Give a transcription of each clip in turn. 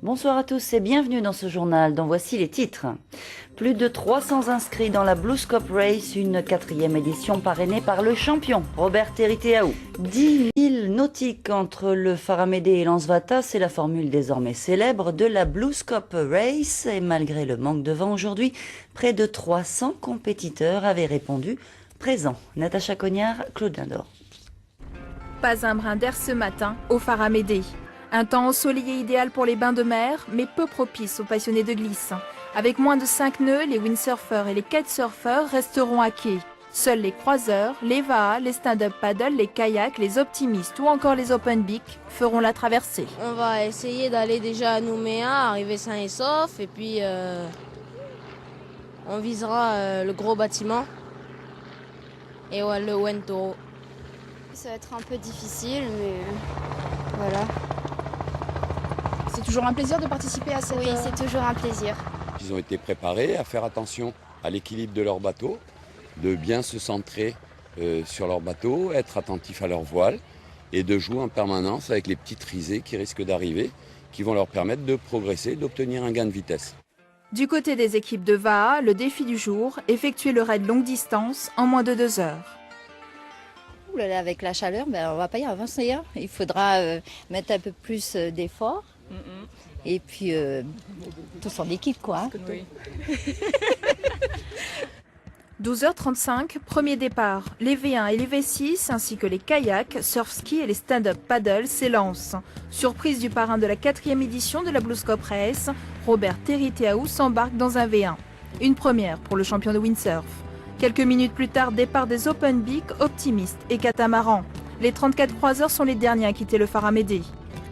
Bonsoir à tous et bienvenue dans ce journal dont voici les titres. Plus de 300 inscrits dans la Bluescope Race, une 4e édition parrainée par le champion Robert Teriteaou. 10 000 nautiques entre le Faramédé et l'Ansvata, c'est la formule désormais célèbre de la Bluescope Race. Et malgré le manque de vent aujourd'hui, près de 300 compétiteurs avaient répondu présents. Natacha Cognard, Claude Lindor. Pas un brin d'air ce matin au Faramédé. Un temps ensoleillé idéal pour les bains de mer, mais peu propice aux passionnés de glisse. Avec moins de 5 nœuds, les windsurfers et les kitesurfers resteront à quai. Seuls les croiseurs, les vaas, les stand-up paddle, les kayaks, les optimistes ou encore les open beak feront la traversée. On va essayer d'aller déjà à Nouméa, arriver sain et sauf, et puis on visera le gros bâtiment et le Wentoro. Ça va être un peu difficile, mais voilà. C'est toujours un plaisir de participer à cette... Oui, c'est toujours un plaisir. Ils ont été préparés à faire attention à l'équilibre de leur bateau, de bien se centrer sur leur bateau, être attentifs à leur voile et de jouer en permanence avec les petites risées qui risquent d'arriver, qui vont leur permettre de progresser, d'obtenir un gain de vitesse. Du côté des équipes de VAA, le défi du jour, effectuer le raid longue distance en moins de 2 heures. Avec la chaleur, on ne va pas y avancer. Hein. Il faudra mettre un peu plus d'efforts. Et puis, tous en équipe, quoi. Oui. 12h35, premier départ. Les V1 et les V6, ainsi que les kayaks, surf-ski et les stand-up paddle s'élancent. Surprise du parrain de la 4e édition de la Bluescope Race, Robert Teriteaou s'embarque dans un V1. Une première pour le champion de windsurf. Quelques minutes plus tard, départ des open beak, optimistes et catamarans. Les 34 croiseurs sont les derniers à quitter le Faramédé.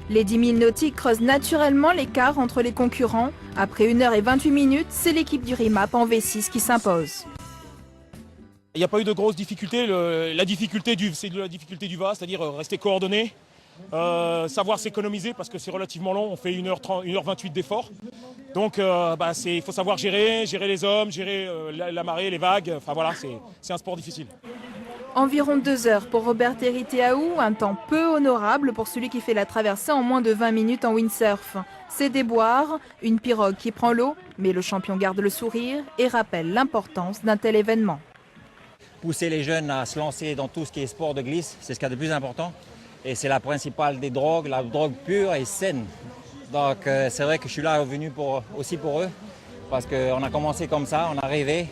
Les 10 000 nautiques creusent naturellement l'écart entre les concurrents. Après 1h28, c'est l'équipe du RIMAP en V6 qui s'impose. Il n'y a pas eu de grosses difficultés. La difficulté c'est de la difficulté du VA, c'est-à-dire rester coordonné, savoir s'économiser parce que c'est relativement long. On fait 1h28 d'effort. Donc il faut savoir gérer les hommes, gérer la marée, les vagues. Enfin voilà, c'est un sport difficile. Environ 2 heures pour Robert Teriteaou, un temps peu honorable pour celui qui fait la traversée en moins de 20 minutes en windsurf. C'est déboire, une pirogue qui prend l'eau, mais le champion garde le sourire et rappelle l'importance d'un tel événement. Pousser les jeunes à se lancer dans tout ce qui est sport de glisse, c'est ce qu'il y a de plus important. Et c'est la principale des drogues, la drogue pure et saine. Donc c'est vrai que je suis là venu aussi pour eux, parce qu'on a commencé comme ça, on a rêvé.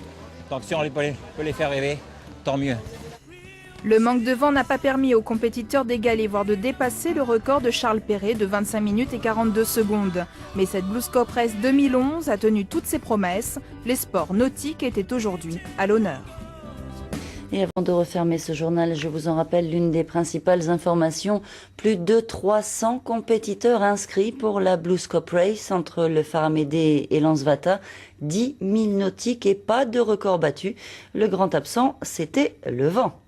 Donc si on peut les faire rêver, tant mieux. Le manque de vent n'a pas permis aux compétiteurs d'égaler, voire de dépasser le record de Charles Perret de 25 minutes et 42 secondes. Mais cette Bluescope Race 2011 a tenu toutes ses promesses. Les sports nautiques étaient aujourd'hui à l'honneur. Et avant de refermer ce journal, je vous en rappelle l'une des principales informations. Plus de 300 compétiteurs inscrits pour la Bluescope Race entre le Faramédé et l'Ansvata. 10 000 nautiques et pas de record battu. Le grand absent, c'était le vent.